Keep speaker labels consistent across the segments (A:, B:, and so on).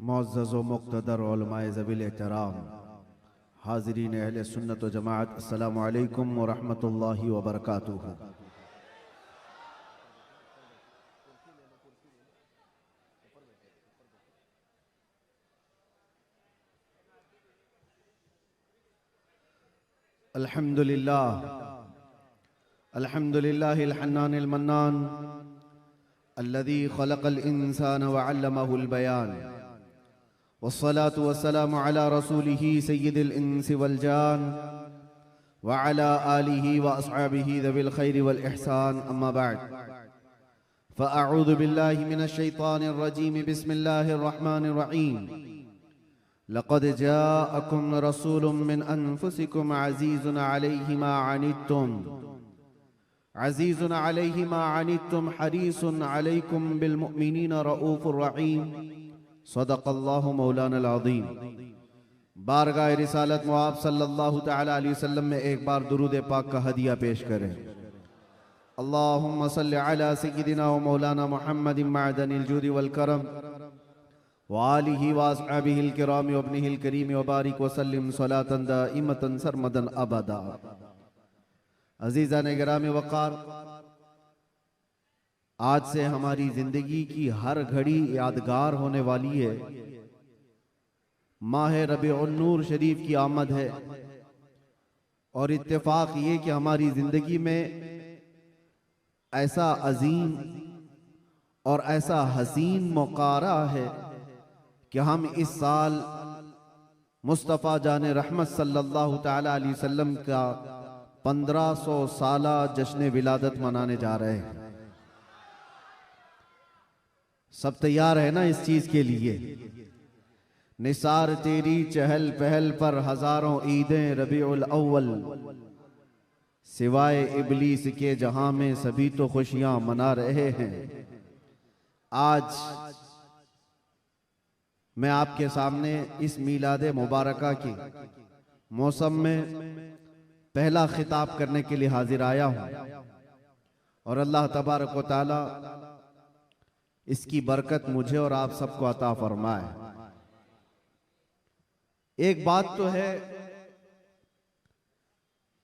A: मुअज़्ज़ज़ व मुक़्तदर उलमाए ज़वील एहतराम, हाज़रीन अहले सुन्नत व जमाअत, अस्सलामु अलैकुम व रहमतुल्लाहि व बरकातुहू। अल्हम्दुलिल्लाह अल्हम्दुलिल्लाहिल हन्नानिल मन्नान अल्लज़ी ख़लक़ल इंसान व अल्लमहुल बयान वस्सलातु वस्सलामु अला रसूलिही सय्यिदिल इंसि वल जान व अला आलिही व अस्हाबिही ज़विल खैरि वल इहसान, अम्मा बअद। फ़अऊज़ु बिल्लाहि मिनश शैतानिर रजीम, बिस्मिल्लाहिर रहमानिर रहीम। लक़द जाअकुम रसूलुम मिन अनफुसिकुम अज़ीज़ुन अलैहि मा अनित्तुम हरीसुन अलैकुम बिल मुमिनीना रऊफ़ुर रहीम। सदक़ल्लाहु मौलानल अज़ीम। बारगाह रिसालत मुआब सल्लल्लाहु तआला अलैहि वसल्लम में एक बार दुरूद पाक का हदिया पेश करें। अल्लाहुम्मा सल्लि अला सय्यिदिना व मौलाना मुहम्मदिन मअदनिल जूदि वल करम व आलिहि व अस्हाबिहिल किराम व इब्निहिल करीम व बारिक व सल्लिम सलातन दाइमतन सरमदन अबदा। अज़ीज़ान गिराम वक़ार, आज से हमारी जिंदगी की हर घड़ी यादगार होने वाली है। माह रबीउन नूर शरीफ की आमद है और इत्तेफाक ये कि हमारी जिंदगी में ऐसा अजीम और ऐसा हसीन मौका रहा है कि हम इस साल मुस्तफ़ा जाने रहमत सल्लल्लाहु तआला अलैहि वसल्लम का 1500 साला जश्न विलादत मनाने जा रहे हैं। सब तैयार है ना इस चीज के लिए? निसार तेरी चहल पहल पर हजारों ईदें रबीउल अव्वल, सिवाय इबलीस के जहां में सभी तो खुशियां मना रहे हैं। आज मैं आपके सामने इस मीलादे मुबारका की मौसम में पहला खिताब करने के लिए हाजिर आया हूं और अल्लाह तबारक व तआला इसकी बरकत मुझे और आप सबको अता फरमाए। एक बात तो है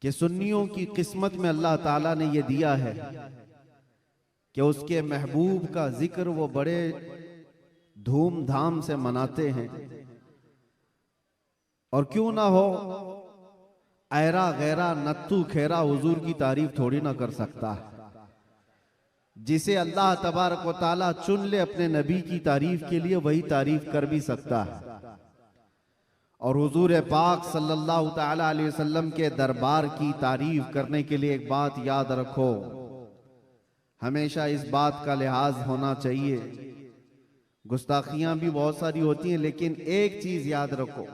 A: कि सुन्नियों की किस्मत में अल्लाह ताला ने यह दिया है कि उसके महबूब का जिक्र वो बड़े धूमधाम से मनाते हैं। और क्यों ना हो, ऐरा गैरा नत्तू खेरा हुजूर की तारीफ थोड़ी ना कर सकता है। जिसे अल्लाह तबारक व ताला चुन ले अपने नबी की तारीफ के लिए, वही तारीफ कर भी सकता है। और हुजूर पाक सल्लल्लाहु तआला अलैहि वसल्लम के दरबार की तारीफ करने के लिए एक बात याद रखो, हमेशा इस बात का लिहाज होना चाहिए। गुस्ताखियां भी बहुत सारी होती हैं, लेकिन एक चीज याद रखो,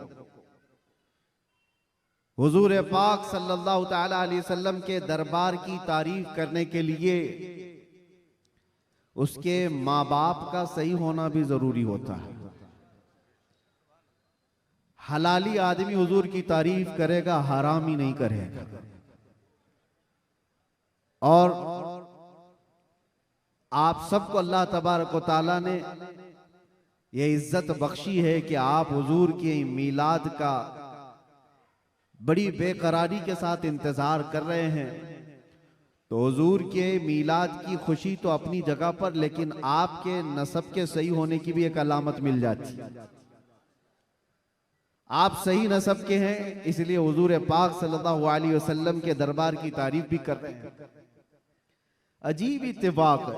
A: हुजूर पाक सल्लल्लाहु तआला अलैहि वसल्लम के दरबार की तारीफ करने के लिए उसके माँ बाप का सही होना भी जरूरी होता है। हलाली आदमी हुजूर की तारीफ करेगा, हरामी नहीं करेगा। और आप सबको अल्लाह तबारक व तआला ने यह इज्जत बख्शी है कि आप हुजूर के मीलाद का बड़ी बेकरारी के साथ इंतजार कर रहे हैं। तो हुजूर के मीलाद की खुशी तो अपनी जगह पर, लेकिन आपके नसब के सही होने की भी एक अलामत मिल जाती है। आप सही नसब के हैं, इसलिए हुजूर पाक सल्लल्लाहु अलैहि वसल्लम के दरबार की तारीफ भी कर रहे हैं। अजीब इत्तेफाक है,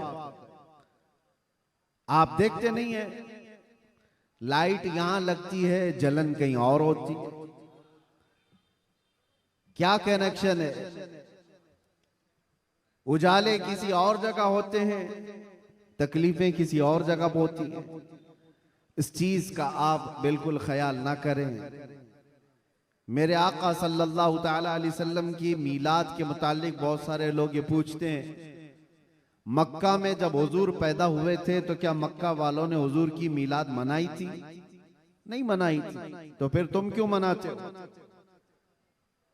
A: आप देखते नहीं है, लाइट यहां लगती है, जलन कहीं और होती है। क्या कनेक्शन है? उजाले किसी और जगह होते हैं, तकलीफें किसी और जगह होती हैं। इस चीज का आप बिल्कुल ख्याल ना करें। मेरे आका सल्लल्लाहु तआला अलैहि वसल्लम की मीलाद के मुतालिक बहुत सारे लोग ये पूछते हैं, मक्का में जब हुजूर पैदा हुए थे तो क्या मक्का वालों ने हुजूर की मीलाद मनाई थी? नहीं मनाई थी, तो फिर तुम क्यों मनाते हो?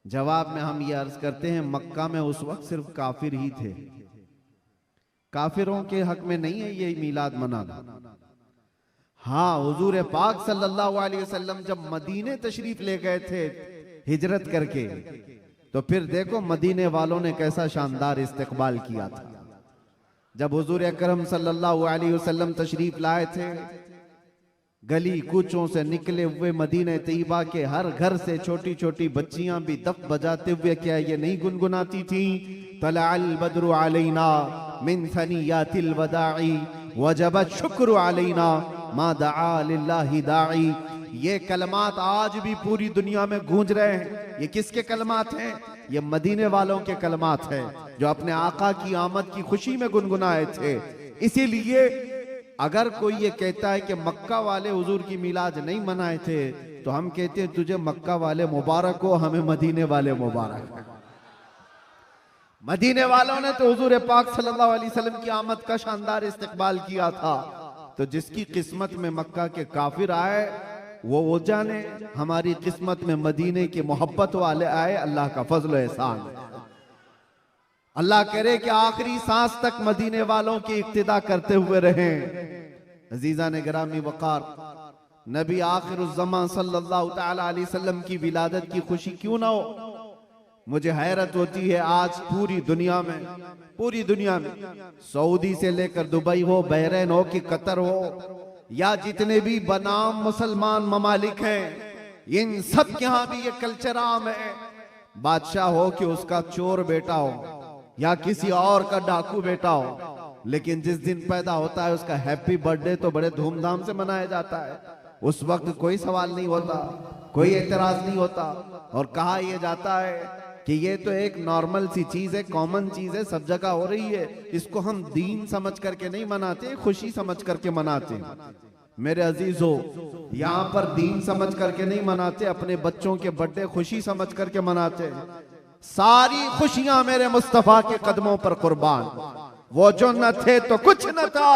A: जवाब में हम ये अर्ज करते हैं, मक्का में उस वक्त सिर्फ काफिर ही थे। काफिरों के हक में नहीं है ये मीलाद मनाना। हाँ, हुजूर पाक सल्लल्लाहु अलैहि वसल्लम जब मदीने तशरीफ ले गए थे हिजरत करके, तो फिर देखो मदीने वालों ने कैसा शानदार इस्तकबाल किया था। जब हुजूर अकरम सल्लल्लाहु अलैहि वसल्लम तशरीफ लाए थे, गली कूचों से निकले हुए मदीने तैयबा के हर घर से छोटी छोटी बच्चियां भी दफ बजाते हुए क्या ये नहीं गुनगुनाती थी, तलअल बद्रु अलैना मिन सनियातिल वदाई वजबत शुक्र अलैना मा दआ लिल्लाहि दाई। ये कलमात आज भी पूरी दुनिया में गूंज रहे हैं। ये किसके कलमात हैं? ये मदीने वालों के कलमात हैं, जो अपने आका की आमद की खुशी में गुनगुनाए थे। इसीलिए अगर कोई ये कहता है कि मक्का वाले हुजूर की मिलाद नहीं मनाए थे, तो हम कहते हैं तुझे मक्का वाले मुबारक हो, हमें मदीने वाले मुबारक। मदीने वालों ने तो हुजूर पाक सल्लल्लाहु अलैहि वसल्लम की आमद का शानदार इस्तकबाल किया था। तो जिसकी किस्मत में मक्का के काफिर आए वो जाने, हमारी किस्मत में मदीने की मोहब्बत वाले आए, अल्लाह का फजल एहसान। अल्लाह करे कि आखिरी सांस तक मदीने वालों की इक्तिदा करते हुए रहें। अजीजा ने गिरामी वकार, नबी आखिरुज़्ज़मान सल्लल्लाहु तआला अलैहि वसल्लम की विलादत की खुशी क्यों ना हो। मुझे हैरत होती है आज पूरी दुनिया में सऊदी से लेकर दुबई हो, बहरीन हो कि कतर हो, या जितने भी बनाम मुसलमान ममालिक हैं, इन सब के यहाँ भी ये कल्चर आम है। बादशाह हो कि उसका चोर बेटा हो या किसी और का डाकू बेटा हो, लेकिन जिस दिन पैदा होता है उसका हैप्पी बर्थडे तो बड़े धूमधाम से मनाया जाता है। उस वक्त कोई सवाल नहीं होता, कोई एतराज नहीं होता, और कहा यह जाता है कि ये तो एक नॉर्मल सी चीज है, कॉमन चीज है, सब जगह हो रही है, इसको हम दीन समझ करके नहीं मनाते, खुशी समझ करके मनाते। मेरे अजीजों, यहाँ पर दीन समझ करके नहीं मनाते, अपने बच्चों के बर्थडे खुशी समझ करके मनाते। सारी खुशियां मेरे मुस्तफा के कदमों पर कुर्बान। वो जो न थे तो कुछ न था,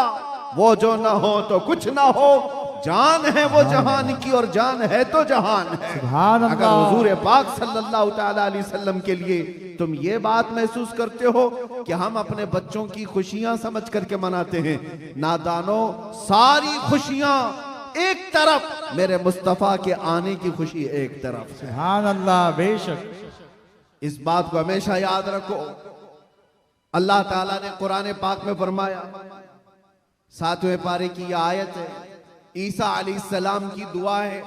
A: वो जो न हो तो कुछ न हो, जान है वो जहान की और जान है तो जहान है। अगर हुजूर पाक सल्लल्लाहु तआला अलैहि वसल्लम के लिए तुम ये बात महसूस करते हो कि हम अपने बच्चों की खुशियां समझ करके मनाते हैं, नादानो, सारी खुशियां एक तरफ, मेरे मुस्तफा के आने की खुशी एक तरफ।
B: सुभान अल्लाह, बेशक।
A: इस बात को हमेशा याद रखो। अल्लाह ताला ने कुरान पाक में फरमाया, 7वें पारे की यह आयत है, ईसा अलैहिस्सलाम की दुआ है।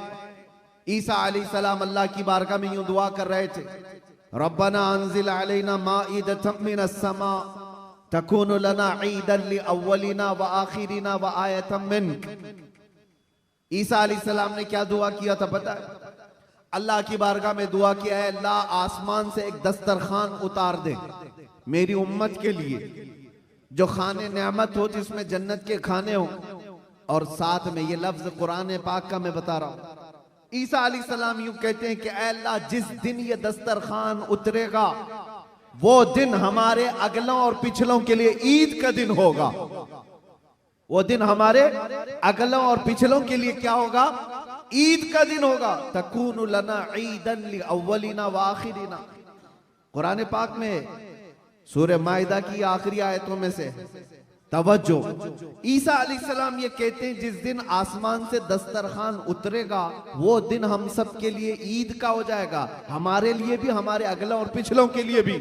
A: ईसा अलैहिस्सलाम अल्लाह की बारगाह में यूं दुआ कर रहे थे, रब्बना अंजिल अलैना माइदतम मिनस समा तकूनु लना ईदन लिअव्वलिना व आखिरिना व आयतम मिनक। ईसा अलैहिस्सलाम ने क्या दुआ किया था पता है? अल्लाह की बारगाह में दुआ किया है, अल्लाह आसमान से एक दस्तरखान उतार दे मेरी उम्मत के लिए, जो खाने नेमत हो, जिसमें जन्नत के खाने हो, और साथ में ये लफ्ज कुरान पाक का मैं बता रहा हूं। ईसा अलैहिस्सलाम यूं कहते हैं कि ऐ अल्लाह, जिस दिन ये दस्तरखान उतरेगा वो दिन हमारे अगलों और पिछलों के लिए ईद का दिन होगा। वो दिन हमारे अगलों और पिछलों के लिए क्या होगा? ईद का दिन होगा। तकूनु लना ईदन लिअव्वलिना व आखिरिना। कुरान पाक में सूरह माइदा की आखिरी आयतों में से तवज्जो, ईसा अलैहिस्सलाम ये कहते हैं जिस दिन आसमान से दस्तरखान उतरेगा वो दिन हम सब के लिए ईद का हो जाएगा, हमारे लिए भी, हमारे अगला और पिछलों के लिए भी।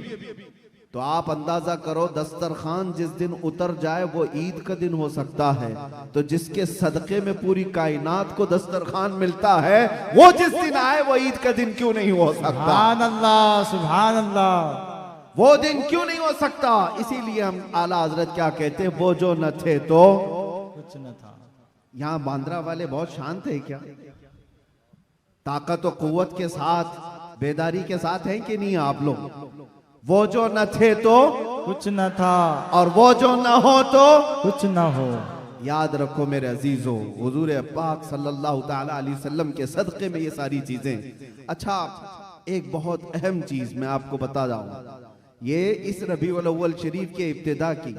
A: तो आप अंदाजा करो, दस्तरखान जिस दिन उतर जाए वो ईद का दिन हो सकता है, तो जिसके सदके में पूरी कायनात को दस्तरखान मिलता है, वो जिस दिन आए वो ईद का दिन क्यों नहीं हो सकता?
B: सुभान अल्लाह, सुभान अल्लाह।
A: वो दिन क्यों नहीं हो सकता? इसीलिए हम आला हजरत क्या कहते हैं, वो जो न थे तो
B: कुछ न था।
A: यहाँ बांद्रा वाले बहुत शांत है क्या? ताकत और कुव्वत के साथ, बेदारी के साथ हैं कि नहीं आप लोग? वो जो न थे तो
B: कुछ न था,
A: और वो जो न हो तो
B: कुछ न हो।
A: याद रखो मेरे अजीजों, हुजूर पाक सल्लल्लाहु तआला अलैहि वसल्लम के सदक़े में ये सारी चीजें। अच्छा, एक बहुत अहम चीज मैं आपको बता जाऊं, ये इस रबीउल अव्वल शरीफ के इब्तिदा की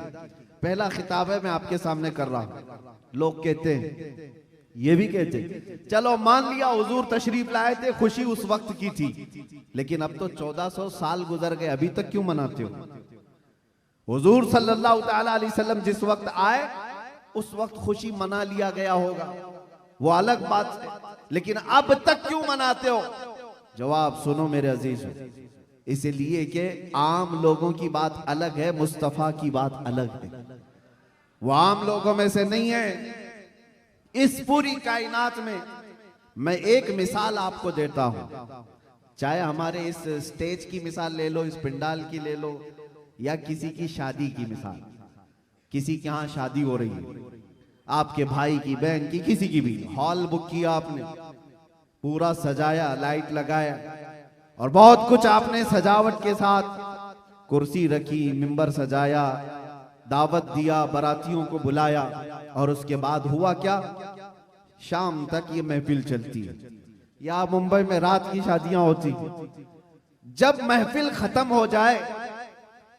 A: पहला खिताब है, मैं आपके सामने कर रहा हूं। लोग कहते हैं, ये भी कहते हैं, चलो मान लिया हुजूर तशरीफ लाए थे, खुशी उस वक्त की थी, लेकिन अब तो 1400 साल गुजर गए, अभी तक क्यों मनाते हो? हुजूर सल्लल्लाहु तआला अलैहि वसल्लम जिस वक्त आए उस वक्त खुशी मना लिया गया होगा, वो अलग बात है, लेकिन अब तक क्यों मनाते हो? जवाब सुनो मेरे अजीज, इसलिए कि आम लोगों की बात अलग है, मुस्तफा की बात अलग है। वो आम लोगों में से नहीं है। इस पूरी कायनात में मैं एक मिसाल आपको देता हूं, चाहे हमारे इस स्टेज की मिसाल ले लो, इस पंडाल की ले लो, या किसी की शादी की मिसाल। किसी के यहां शादी हो रही है, आपके भाई की, बहन की, किसी की भी, हॉल बुक किया आपने, पूरा सजाया, लाइट लगाया और बहुत कुछ आपने सजावट के साथ, कुर्सी रखी, मिंबर सजाया, दावत दिया, बारातियों को बुलाया, और उसके बाद हुआ क्या? शाम तक ये महफिल चलती है। या मुंबई में रात की शादियां होती, जब महफिल खत्म हो जाए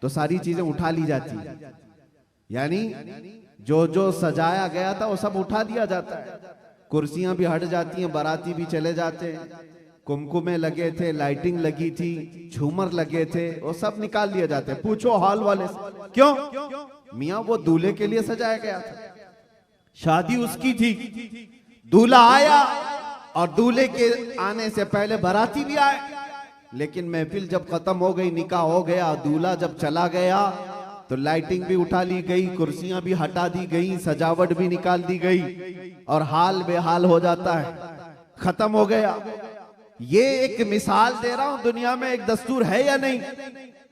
A: तो सारी चीजें उठा ली जाती है, यानी जो जो सजाया गया था वो सब उठा दिया जाता है। कुर्सियां भी हट जाती हैं, बाराती भी चले जाते हैं, कुमकुमे लगे थे, लाइटिंग लगी थी, झूमर लगे थे, वो सब निकाल लिए जाते हैं। पूछो हॉल वाले से, क्यों? मियां वो दूल्हे के लिए सजाया गया था, शादी उसकी थी, दूल्हा आया और दूल्हे के आने से पहले बाराती भी आए, लेकिन महफिल जब खत्म हो गई, निकाह हो गया, दूल्हा जब चला गया तो लाइटिंग भी उठा ली गई, कुर्सियां भी हटा दी गई, सजावट भी निकाल दी गई, और हाल बेहाल हो जाता है, खत्म हो गया। ये एक मिसाल दे रहा हूं, दुनिया में एक दस्तूर है या नहीं,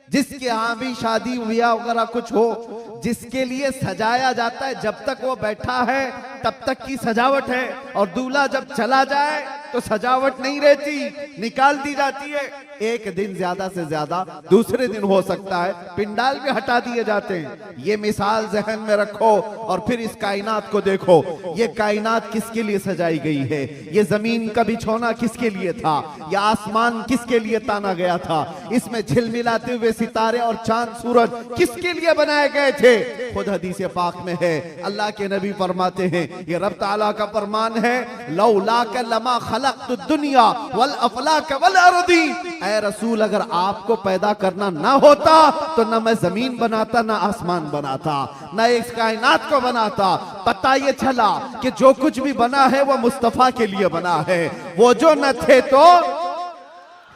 A: जिसके यहां भी शादी ब्याह वगैरह कुछ हो, जिसके लिए सजाया जाता है, जब तक वो बैठा है तब तक की सजावट है, और दूल्हा जब चला जाए तो सजावट नहीं रहती, निकाल दी जाती है। एक दिन ज्यादा से ज्यादा दूसरे दिन हो सकता है, पिंडाल भी हटा दिए जाते हैं। ये मिसाल जहन में रखो और फिर इस कायनात को देखो। ये कायनात किसके लिए सजाई गई है? ये जमीन का बिछौना किसके लिए था? यह आसमान किसके लिए ताना गया था? इसमें झिलमिलाते हुए सितारे और चांद सूरज किसके लिए बनाए गए थे? खुद हदीस पाक में है, अल्लाह के नबी फरमाते हैं, ये रब ताला का फरमान है, लौला का लमा खलक़तुद दुनिया वल अफलाक वल अर्दी। ऐ रसूल, अगर आपको पैदा करना ना होता तो ना मैं जमीन बनाता, ना आसमान बनाता, ना इस कायनात को बनाता। पता ये चला कि जो कुछ भी बना है वो मुस्तफा के लिए बना है। वो जो न थे तो,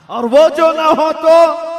A: और वो जो ना हो तो,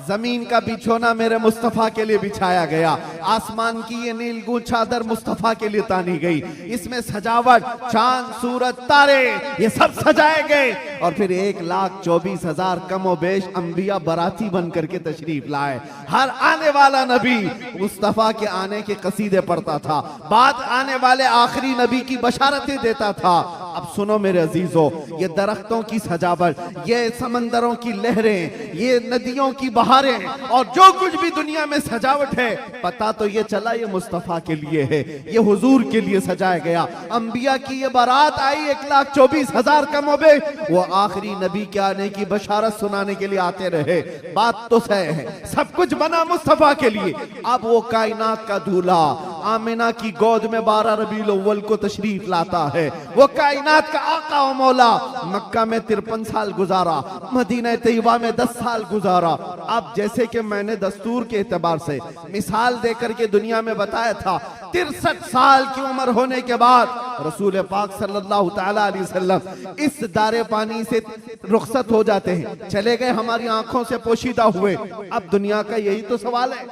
A: जमीन का बिछोना मेरे मुस्तफा के लिए बिछाया गया, आसमान की ये नीलगू चादर मुस्तफा के लिए तानी गई, इसमें सजावट, चांद सूरज तारे ये सब सजाए गए, और फिर 1,24,000 कमो बेश अंबिया बाराती बन करके तशरीफ लाए। हर आने वाला नबी मुस्तफा के आने के कसीदे पढ़ता था, बाद आने वाले आखिरी नबी की बशारतें देता था। अब सुनो मेरे अजीजों, ये दरख्तों की सजावट, ये समंदरों की लहरें, ये नदियों की बहारें, और जो कुछ भी दुनिया में सजावट है, पता तो ये चला ये मुस्तफा के लिए है, ये हुजूर के लिए सजाया गया। अंबिया की ये बारात आई, 1,24,000 कमोबे, वो आखिरी नबी के आने की बशारत सुनाने के लिए आते रहे। बात तो सही है, सब कुछ बना मुस्तफा के लिए। अब वो कायनात का दूल्हा आमिना की गोद में 12 रबीउल अव्वल को तशरीफ लाता है। वो कायनात का आका और मौला मक्का में 53 साल गुजारा, मदीना तैयबा में 10 साल गुजारा। अब जैसे कि मैंने दस्तूर के एतबार से मिसाल देकर के दुनिया में बताया था, 63 साल की उम्र होने के बाद रसूल पाक सल्लल्लाहु तआला अलैहि वसल्लम इस दारे पानी से रुखसत हो जाते हैं, चले गए, हमारी आंखों से पोशीदा हुए। अब दुनिया का यही तो सवाल है,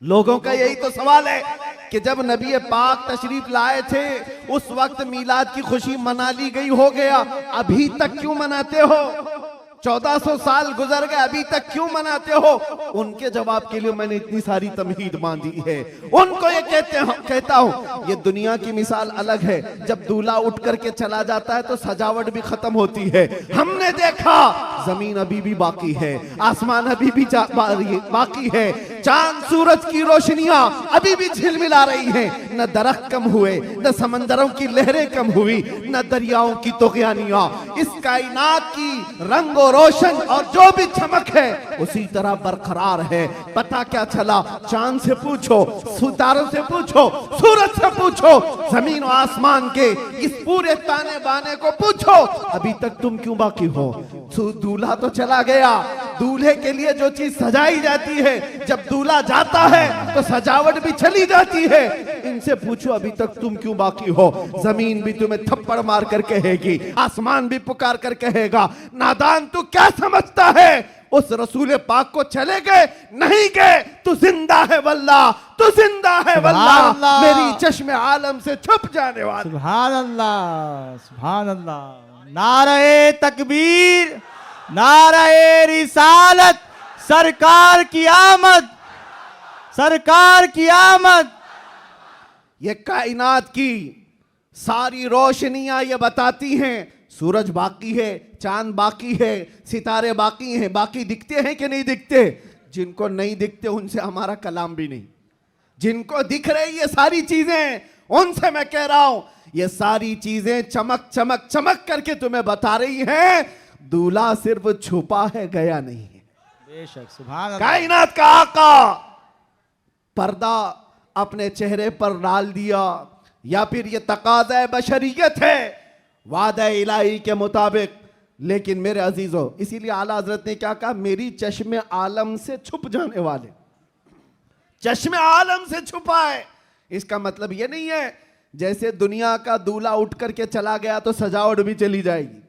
A: लोगों का यही तो सवाल है कि जब नबी पाक तशरीफ लाए थे उस वक्त मीलाद की खुशी मना ली गई, हो गया, अभी तक क्यों मनाते हो? 1400 साल गुजर गए, अभी तक क्यों मनाते हो? उनके जवाब के लिए मैंने इतनी सारी तमहीद बांधी है। उनको ये कहता हूं, ये दुनिया की मिसाल अलग है। जब दूल्हा उठ करके चला जाता है तो सजावट भी खत्म होती है। हमने देखा जमीन अभी भी बाकी है, आसमान अभी भी बाकी है, चांद सूरज की रोशनियां अभी भी झिलमिला रही हैं। न दरख्त कम हुए, न समंदरों की लहरें कम हुई, न दरियाओं की तुग़यानियां। इस कायनात की रंग और रोशन और जो भी चमक है उसी तरह बरकरार है। पता क्या चला? चांद से पूछो, सितारों से पूछो, सूरज से पूछो, जमीन और आसमान के इस पूरे ताने बाने को पूछो, अभी तक तुम क्यों बाकी हो? दूल्हा तो चला गया, दूल्हे के लिए जो चीज सजाई जाती है, जब दूल्हा जाता है तो सजावट भी चली जाती है। इनसे पूछो अभी तक तुम क्यों बाकी हो? जमीन भी तुम्हें थप्पड़ मार कर कहेगी, आसमान भी पुकार कर कहेगा, नादान तू क्या समझता है? उस रसूल पाक को चले गए नहीं गए, तू जिंदा है वल्लाह, तू जिंदा है वल्लाह, मेरी चश्मे आलम से छुप जाने वाला।
B: सुभान अल्लाह, सुभान अल्लाह। नारे तकबीर, नारे रिसालत, सरकार की आमद, सरकार की आमद।
A: ये कायनात की सारी रोशनियां ये बताती हैं, सूरज बाकी है, चांद बाकी है, सितारे बाकी हैं। बाकी दिखते हैं कि नहीं दिखते? जिनको नहीं दिखते उनसे हमारा कलाम भी नहीं। जिनको दिख रही ये सारी चीजें, उनसे मैं कह रहा हूं, ये सारी चीजें चमक चमक चमक करके तुम्हें बता रही हैं, दूल्हा सिर्फ छुपा है, गया नहीं है।
B: बेशक, सुभान अल्लाह।
A: कायनात का आका पर्दा अपने चेहरे पर डाल दिया, या फिर ये तकाज़ा बशरियत है वादा इलाही के मुताबिक। लेकिन मेरे अजीजों, इसीलिए आला हजरत ने क्या कहा? मेरी चश्मे आलम से छुप जाने वाले, चश्मे आलम से छुपा है। इसका मतलब ये नहीं है जैसे दुनिया का दूल्हा उठ करके चला गया तो सजावट भी चली जाएगी।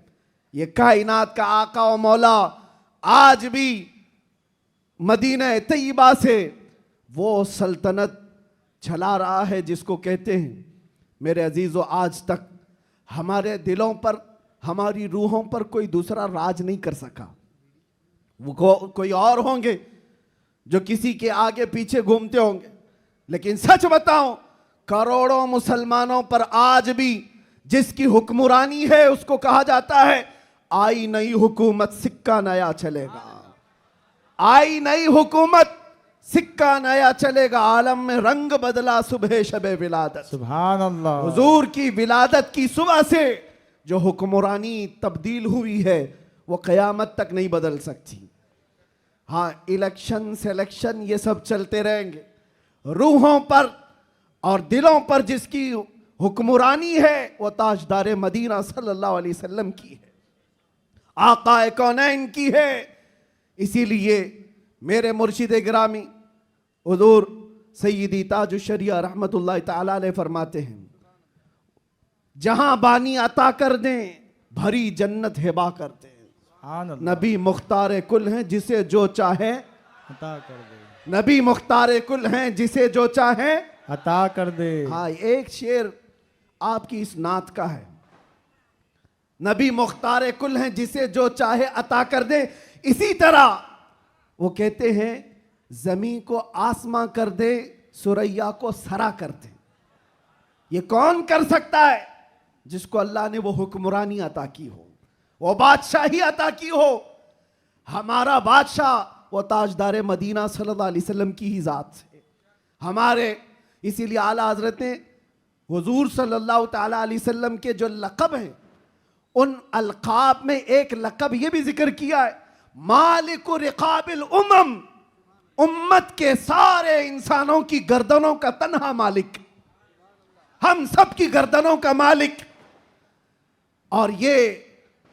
A: ये कायनात का आका और मौला आज भी मदीना तैयबा से वो सल्तनत चला रहा है जिसको कहते हैं, मेरे अजीजों, आज तक हमारे दिलों पर, हमारी रूहों पर कोई दूसरा राज नहीं कर सका। वो कोई और होंगे जो किसी के आगे पीछे घूमते होंगे, लेकिन सच बताऊं, करोड़ों मुसलमानों पर आज भी जिसकी हुक्मरानी है उसको कहा जाता है, आई नई हुकूमत सिक्का नया चलेगा, आई नई हुकूमत सिक्का नया चलेगा। आलम में रंग बदला सुबह शबे विलादत,
B: सुभान अल्लाह।
A: हुजूर की विलादत की सुबह से जो हुक्मरानी तब्दील हुई है वो क़यामत तक नहीं बदल सकती। हाँ, इलेक्शन सिलेक्शन ये सब चलते रहेंगे, रूहों पर और दिलों पर जिसकी हुक्मरानी है वो ताजदार मदीना सल्लल्लाहु अलैहि वसल्लम की है, आकाए कौनैन की है। इसीलिए मेरे मुर्शिद गिरामी हुजूर सय्यदी ताजुश शरिया रहमतुल्लाह ताला अलैह फरमाते हैं, जहां बानी अता कर दें भरी जन्नत हिबा कर दें।
B: सुभान अल्लाह।
A: नबी मुख्तार कुल हैं जिसे जो चाहे
B: अता कर दे,
A: नबी मुख्तार कुल हैं जिसे जो चाहे
B: अता कर दे।
A: हाँ, एक शेर आपकी इस नात का है, नबी मुख्तार कुल हैं जिसे जो चाहे अता कर दे। इसी तरह वो कहते हैं, जमीन को आसमां कर दे, सुरैया को सरा कर दे। ये कौन कर सकता है? जिसको अल्लाह ने वो हुक्मरानी अता की हो, वो बादशाही अता की हो। हमारा बादशाह वो ताजदार मदीना सल्लल्लाहु अलैहि वसल्लम की ही जात से हमारे। इसीलिए आला हजरत ने हुजूर सल्लल्लाहु ताला अलैहि वसल्लम के जो लक़ब हैं, उन अलक़ाब में एक लक़ब ये भी जिक्र किया है, मालिकु रिक़ाबिल उम्म, उम्मत के सारे इंसानों की गर्दनों का तन्हा मालिक, हम सब की गर्दनों का मालिक। और ये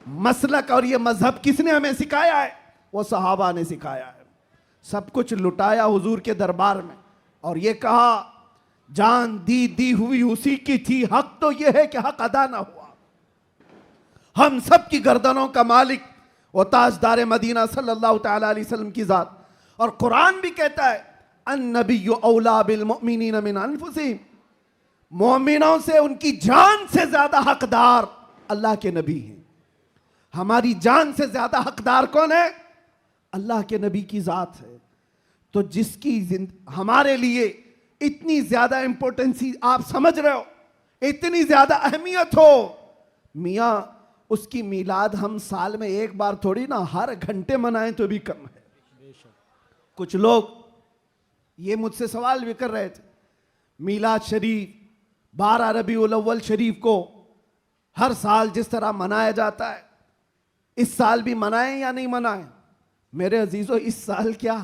A: मसलक और ये मजहब किसने हमें सिखाया है? वो सहाबा ने सिखाया है। सब कुछ लुटाया हुजूर के दरबार में और ये कहा, जान दी हुई उसी की थी, हक तो ये है कि हक अदा ना हुआ। हम सब की गर्दनों का मालिक वो ताजदार मदीना सल्लल्लाहु ताला अलैहि वसल्लम की जात। और कुरान भी कहता है, अन्नबिय्यु औला बिल मुमिनीन मिन अनफुसिहिम, मोमिनों से उनकी जान से ज्यादा हकदार अल्लाह के नबी हैं। हमारी जान से ज्यादा हकदार कौन है? अल्लाह के नबी की जात है। तो जिसकी हमारे लिए इतनी ज्यादा इंपॉर्टेंसी आप समझ रहे हो, इतनी ज्यादा अहमियत हो, मियाँ उसकी मीलाद हम साल में एक बार थोड़ी ना, हर घंटे मनाएं तो भी कम है। कुछ लोग ये मुझसे सवाल भी कर रहे थे, मीलाद शरीफ 12 रबीउल अव्वल शरीफ को हर साल जिस तरह मनाया जाता है, इस साल भी मनाएं या नहीं मनाएं? मेरे अजीजों, इस साल क्या,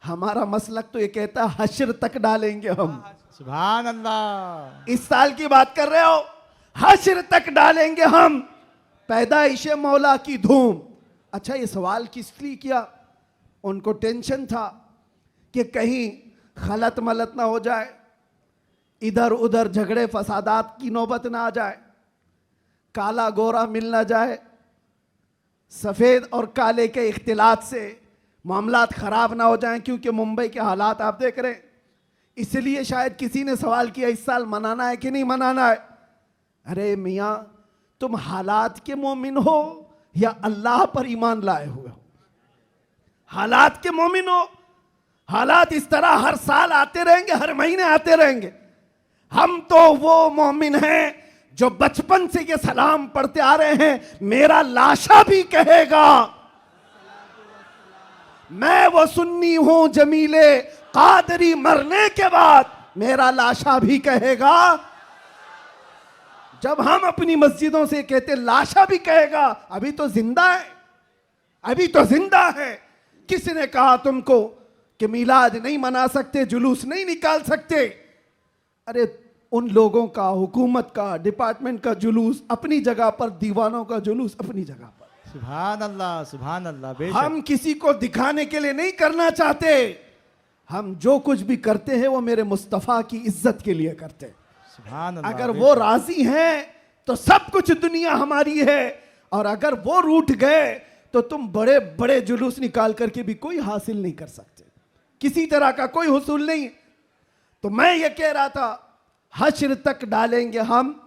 A: हमारा मसलक तो ये कहता है हश्र तक डालेंगे हम।
B: सुभान अल्लाह।
A: इस साल की बात कर रहे हो, हश्र तक डालेंगे हम, पैदाइश मौला की धूम। अच्छा, ये सवाल किस लिए किया? उनको टेंशन था कि कहीं खलत मलत ना हो जाए, इधर उधर झगड़े फसादात की नौबत ना आ जाए, काला गोरा मिल ना जाए, सफ़ेद और काले के इख्तिलात से मामलात ख़राब ना हो जाएं, क्योंकि मुंबई के हालात आप देख रहे हैं। इसलिए शायद किसी ने सवाल किया इस साल मनाना है कि नहीं मनाना है। अरे मियाँ, तुम हालात के मोमिन हो या अल्लाह पर ईमान लाए हुए हो? हालात के मोमिन हो। हालात इस तरह हर साल आते रहेंगे, हर महीने आते रहेंगे। हम तो वो मोमिन हैं जो बचपन से ये सलाम पढ़ते आ रहे हैं, मेरा लाशा भी कहेगा मैं वो सुन्नी हूं जमीले कादरी, मरने के बाद मेरा लाशा भी कहेगा। जब हम अपनी मस्जिदों से कहते लाशा भी कहेगा, अभी तो जिंदा है, अभी तो जिंदा है। किसने कहा तुमको कि मिलाद नहीं मना सकते, जुलूस नहीं निकाल सकते? अरे उन लोगों का, हुकूमत का, डिपार्टमेंट का जुलूस अपनी जगह पर, दीवानों का जुलूस अपनी जगह पर।
B: सुभान अल्लाह, सुभान अल्लाह।
A: हम किसी को दिखाने के लिए नहीं करना चाहते। हम जो कुछ भी करते हैं वो मेरे मुस्तफ़ा की इज्जत के लिए करते हैं।
B: सुभान अल्लाह।
A: अगर वो राजी हैं तो सब कुछ दुनिया हमारी है, और अगर वो रूठ गए तो तुम बड़े बड़े जुलूस निकाल करके भी कोई हासिल नहीं कर सकते, किसी तरह का कोई हुसूल नहीं। तो मैं ये कह रहा था, हश्र तक डालेंगे हम,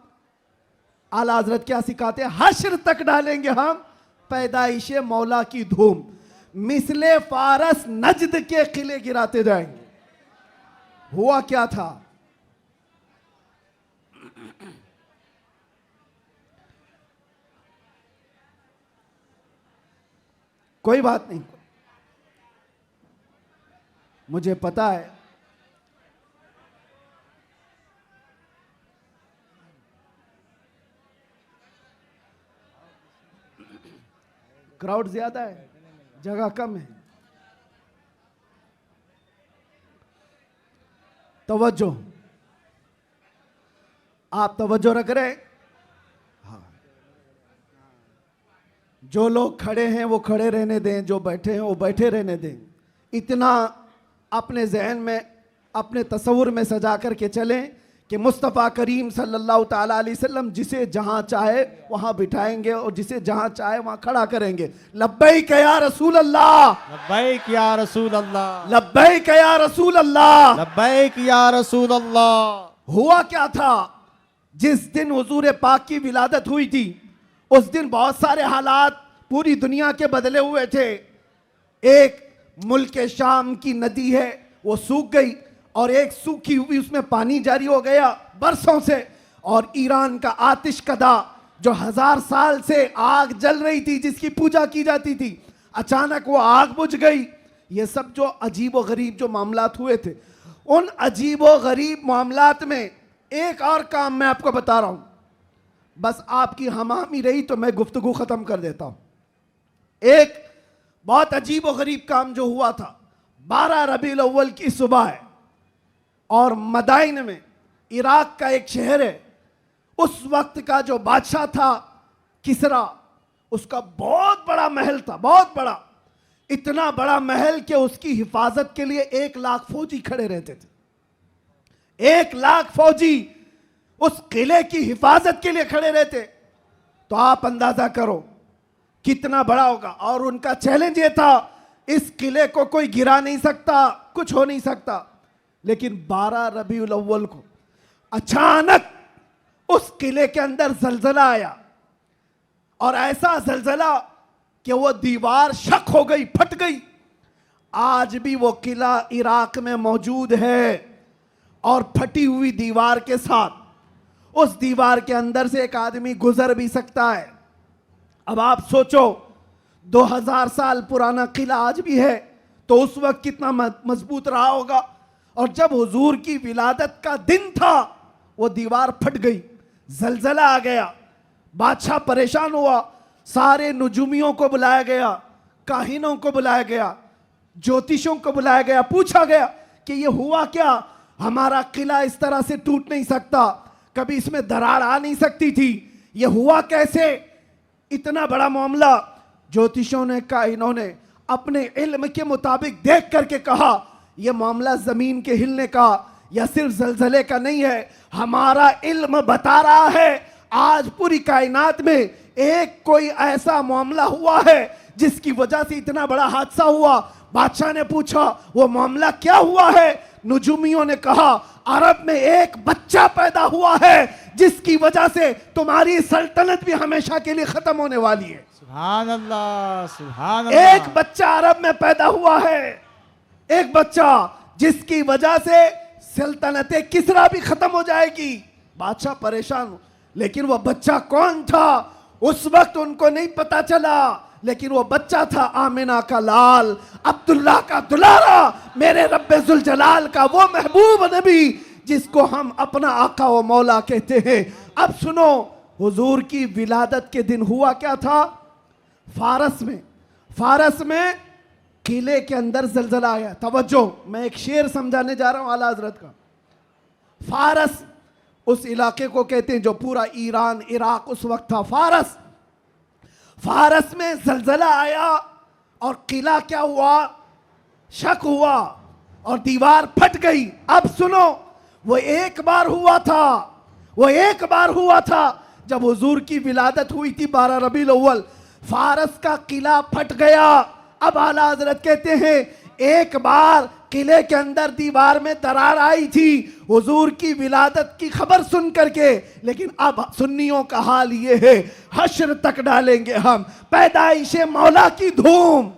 A: आला हजरत क्या सिखाते हैं, हश्र तक डालेंगे हम पैदाइश मौला की धूम, मिसले फारस नजद के किले गिराते जाएंगे। हुआ क्या था, कोई बात नहीं, मुझे पता है क्राउड ज्यादा है, जगह कम है। तवज्जो, आप तवज्जो रख रहे हैं? हाँ। जो लोग खड़े हैं वो खड़े रहने दें, जो बैठे हैं वो बैठे रहने दें। इतना अपने जहन में, अपने तस्वुर में सजा करके चलें कि मुस्तफ़ा करीम सल्लल्लाहु ताला अलैहि वसल्लम जिसे जहां चाहे वहां बिठाएंगे और जिसे जहां चाहे वहां खड़ा करेंगे। लब्बैक या रसूल अल्लाह,
B: लब्बैक या रसूल अल्लाह,
A: लब्बैक या रसूल अल्लाह,
B: लब्बैक या रसूल अल्लाह।
A: हुआ क्या था, जिस दिन हुजूर पाक की विलादत हुई थी उस दिन बहुत सारे हालात पूरी दुनिया के बदले हुए थे। एक मुल्क शाम की नदी है वो सूख गई, और एक सूखी हुई उसमें पानी जारी हो गया बरसों से। और ईरान का आतिश कदा जो 1000 साल से आग जल रही थी, जिसकी पूजा की जाती थी, अचानक वो आग बुझ गई। ये सब जो अजीब व गरीब जो मामलात हुए थे, उन अजीब व गरीब मामलात में एक और काम मैं आपको बता रहा हूं, बस आपकी हमामी रही तो मैं गुफ्तगू खत्म कर देता हूं। एक बहुत अजीब व गरीब काम जो हुआ था, 12 रबीउल अव्वल की सुबह है, और मदाइन में, इराक का एक शहर है, उस वक्त का जो बादशाह था किसरा, उसका बहुत बड़ा महल था, बहुत बड़ा, इतना बड़ा महल कि उसकी हिफाजत के लिए 1 लाख फौजी खड़े रहते थे। 1 लाख फौजी उस किले की हिफाजत के लिए खड़े रहते, तो आप अंदाजा करो कितना बड़ा होगा। और उनका चैलेंज ये था, इस किले को कोई गिरा नहीं सकता, कुछ हो नहीं सकता। लेकिन 12 रबीउल अव्वल को अचानक उस किले के अंदर जलजला आया, और ऐसा जलजला कि वो दीवार शक हो गई, फट गई। आज भी वो किला इराक में मौजूद है, और फटी हुई दीवार के साथ उस दीवार के अंदर से एक आदमी गुजर भी सकता है। अब आप सोचो, 2000 साल पुराना किला आज भी है, तो उस वक्त कितना मजबूत रहा होगा। और जब हुजूर की विलादत का दिन था, वो दीवार फट गई, जलजला आ गया, बादशाह परेशान हुआ, सारे नुजूमियों को बुलाया गया, काहिनों को बुलाया गया, ज्योतिषों को बुलाया गया, पूछा गया कि ये हुआ क्या, हमारा किला इस तरह से टूट नहीं सकता, कभी इसमें दरार आ नहीं सकती थी, ये हुआ कैसे, इतना बड़ा मामला। ज्योतिषों ने, काहिनों ने अपने इल्म के मुताबिक देख करके कहा यह मामला जमीन के हिलने का या सिर्फ जलजले का नहीं है, हमारा इल्म बता रहा है आज पूरी कायनात में एक कोई ऐसा मामला हुआ है जिसकी वजह से इतना बड़ा हादसा हुआ। बादशाह ने पूछा वो मामला क्या हुआ है? नुजुमियों ने कहा अरब में एक बच्चा पैदा हुआ है जिसकी वजह से तुम्हारी सल्तनत भी हमेशा के लिए खत्म होने वाली है।
B: सुभान अल्लाह, सुभान अल्लाह।
A: एक बच्चा अरब में पैदा हुआ है, एक बच्चा जिसकी वजह से सल्तनत किसरा भी खत्म हो जाएगी। बादशाह परेशान, लेकिन वो बच्चा कौन था उस वक्त उनको नहीं पता चला, लेकिन वो बच्चा था आमिना का लाल, अब्दुल्ला का दुलारा, मेरे रब्बे जुल जलाल का वो महबूब नबी जिसको हम अपना आका व मौला कहते हैं। अब सुनो, हुजूर की विलादत के दिन हुआ क्या था? फारस में किले के अंदर जलजला आया। तवज्जो, मैं एक शेर समझाने जा रहा हूं आला हजरत का। फारस उस इलाके को कहते हैं जो पूरा ईरान इराक उस वक्त था। फारस में जलजला आया और किला क्या हुआ? शक हुआ और दीवार फट गई। अब सुनो, वो एक बार हुआ था जब हुजूर की विलादत हुई थी 12 रबीउल अव्वल। फारस का किला फट गया। अब आला हजरत कहते हैं एक बार किले के अंदर दीवार में दरार आई थी हुजूर की विलादत की खबर सुन करके, लेकिन अब सुन्नियों का हाल ये है हश्र तक डालेंगे हम पैदाइश मौला की धूम,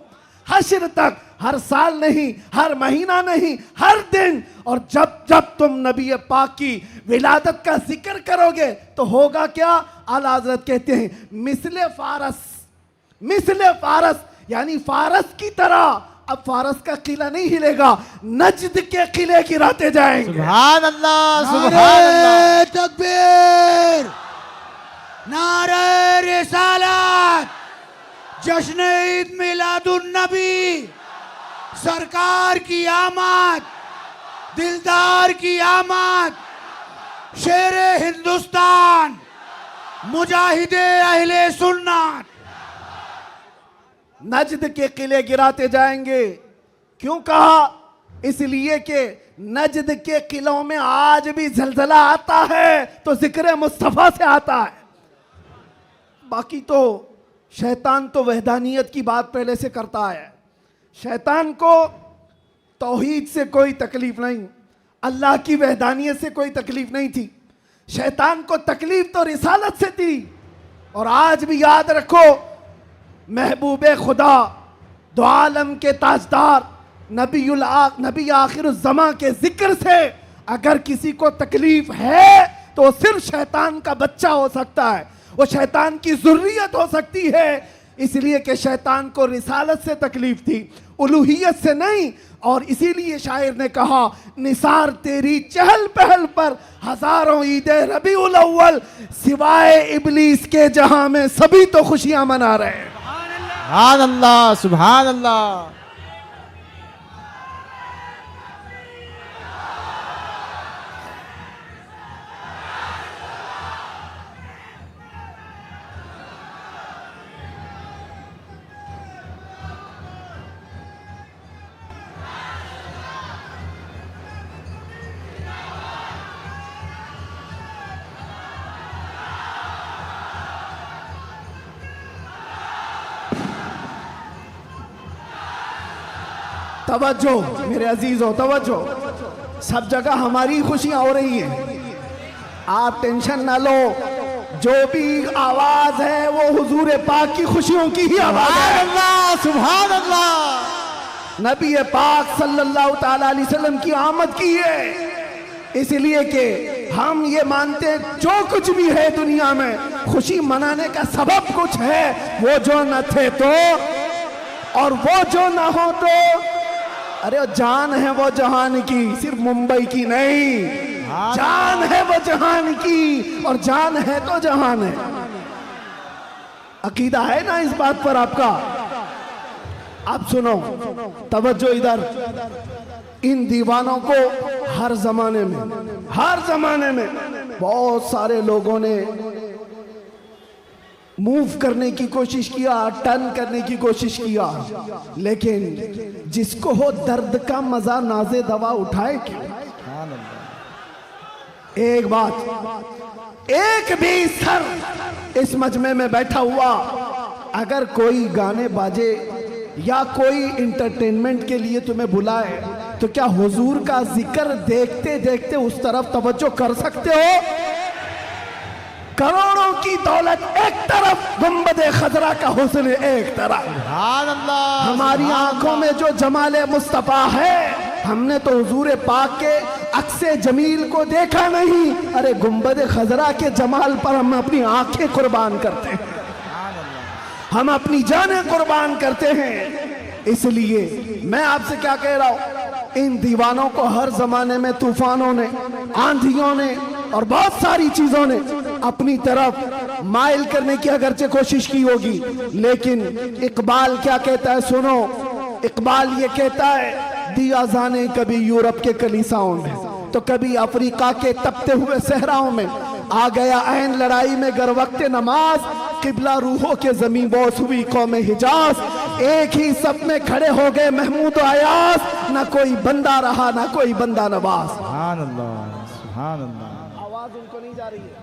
A: हश्र तक, हर साल नहीं, हर महीना नहीं, हर दिन। और जब जब तुम नबी पाक की विलादत का जिक्र करोगे तो होगा क्या? आला हजरत कहते हैं मिसले फारस यानी फारस की तरह। अब फारस का किला नहीं हिलेगा, नजद के किले गिराते जाएंगे।
B: सुभान अल्लाह, सुभान अल्लाह।
C: तकबीर, नारे रिसालत, जश्न ईद मिलादुन नबी, सरकार की आमद, दिलदार की आमद, शेर हिंदुस्तान, मुजाहिदे अहले सुन्नत।
A: नजद के किले गिराते जाएंगे। क्यों कहा? इसलिए कि नजद के किलों में आज भी जलजला आता है तो जिक्र मुस्तफा से आता है। बाकी तो शैतान तो वहदानियत की बात पहले से करता है। शैतान को तौहीद से कोई तकलीफ नहीं, अल्लाह की वहदानियत से कोई तकलीफ नहीं थी। शैतान को तकलीफ तो रिसालत से थी। और आज भी याद रखो, महबूबे खुदा, दो आलम के ताजदार, नबी आखिर ज़मा के जिक्र से अगर किसी को तकलीफ है तो सिर्फ शैतान का बच्चा हो सकता है, वो शैतान की ज़ुर्रियत हो सकती है। इसलिए कि शैतान को रिसालत से तकलीफ थी, उलूहियत से नहीं। और इसीलिए शायर ने कहा निसार तेरी चहल पहल पर हजारों ईदे रबीउल अव्वल, सिवाय इबलीस के जहां में सभी तो खुशियां मना रहे हैं।
B: सुभान अल्लाह, सुभान अल्लाह।
A: तवज्जो मेरे अजीजों, तवज्जो, सब जगह हमारी खुशियां हो रही हैं, आप टेंशन ना लो। जो भी आवाज है वो हुजूर पाक की खुशियों की ही आवाज है।
B: अल्लाह, सुभान अल्लाह।
A: नबी पाक सल्लल्लाहु ताला अलैहि वसल्लम की आमद की है, इसलिए कि हम ये मानते हैं जो कुछ भी है दुनिया में खुशी मनाने का सबब कुछ है। वो जो न थे तो और वो जो ना हो तो, अरे जान है वो जहान की, सिर्फ मुंबई की नहीं, जान है वो जहान की और जान है तो जहान है। अकीदा है ना इस बात पर आपका? आप सुनो, तवज्जो इधर। इन दीवानों को हर जमाने में बहुत सारे लोगों ने
D: मूव करने की कोशिश किया, टर्न करने की कोशिश किया, लेकिन जिसको हो दर्द का मजा नाज़े दवा उठाए क्यों। एक बात, एक भी सर इस मजमे में बैठा हुआ अगर कोई गाने बाजे या कोई इंटरटेनमेंट के लिए तुम्हें बुलाए तो क्या हुजूर का जिक्र देखते देखते उस तरफ तवज्जो कर सकते हो? करोड़ों की दौलत एक तरफ, गुंबदे खजरा का हुस्न एक तरफ।
B: सुभान अल्लाह।
D: हमारी आंखों में जो जमाले मुस्तफा है, हमने तो हुजूर पाक के अक्से जमील को देखा नहीं, अरे गुंबदे खजरा के जमाल पर हम अपनी आंखें कुर्बान करते हैं, हम अपनी जानें कुर्बान करते हैं। इसलिए मैं आपसे क्या कह रहा हूं, इन दीवानों को हर जमाने में तूफानों ने, आंधियों ने और बहुत सारी चीजों ने अपनी तरफ माइल करने की अगरचे कोशिश की होगी, लेकिन इकबाल क्या कहता है सुनो। इकबाल ये कहता है, दिया जाने कभी यूरोप के कलीसाओं में तो कभी अफ्रीका के तपते हुए सहराओं में, आ गया ऐन लड़ाई में गर वक्त नमाज, किबला रूहों के जमीन बोस हुई कौम हिजाज। एक ही सब में खड़े हो गए महमूद अयास, ना कोई बंदा रहा ना कोई बंदा नवाज।
B: सुभान अल्लाह, सुभान अल्लाह।
D: आवाज उनको नहीं जा रही है।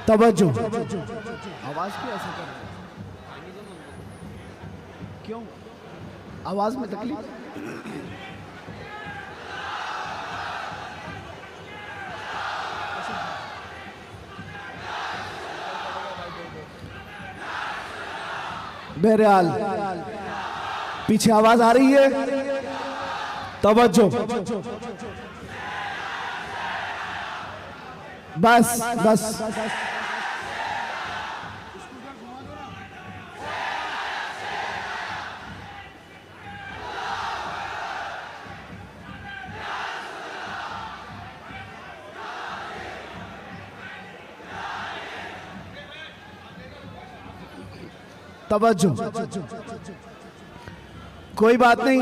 D: तवज्जो। आवाज क्यों ऐसे कर रहे हैं? क्यों आवाज में तकलीफ? बहरहाल पीछे आवाज आ रही है, तवज्जो। बस बस तवज्जो। कोई बात नहीं,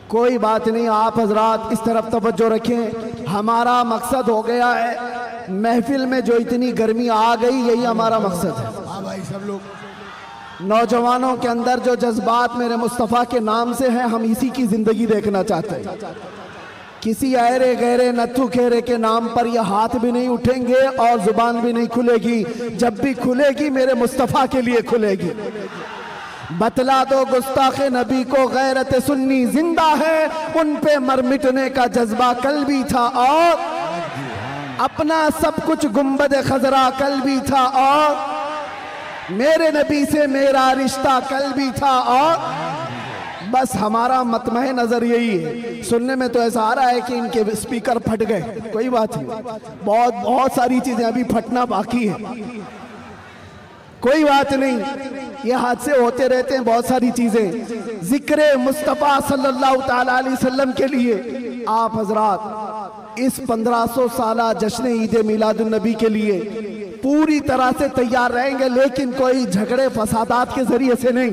D: कोई बात नहीं, आप हजरात इस तरफ तवज्जो रखें। हमारा मकसद हो गया है, महफिल में जो इतनी गर्मी आ गई, यही हमारा मकसद है।
C: हाँ भाई, सब लोग
D: नौजवानों के अंदर जो जज्बात मेरे मुस्तफ़ा के नाम से हैं, हम इसी की जिंदगी देखना चाहते हैं। किसी अरे गहरे नत्थु खेरे के नाम पर यह हाथ भी नहीं उठेंगे और जुबान भी नहीं खुलेगी। जब भी खुलेगी मेरे मुस्तफ़ा के लिए खुलेगी। बतला दो गुस्ताखे नबी को गैरत सुन्नी जिंदा है, उन पे मर मिटने का जज्बा कल भी था और अपना सब कुछ गुंबद खजरा कल भी था और मेरे नबी से मेरा रिश्ता कल भी था। और बस हमारा मतमह नजर यही है। सुनने में तो ऐसा आ रहा है कि इनके स्पीकर फट गए, कोई बात नहीं, बहुत बहुत सारी चीजें अभी फटना बाकी है, कोई बात नहीं, ये हादसे होते रहते हैं, बहुत सारी चीजें। जिक्र मुस्तफ़ा सल्लल्लाहु ताला अलैहि वसल्लम के लिए आप हजरात इस 1500 साला जश्न ईद मिलादुन नबी के लिए पूरी तरह से तैयार रहेंगे, लेकिन कोई झगड़े फसादात के जरिए से नहीं।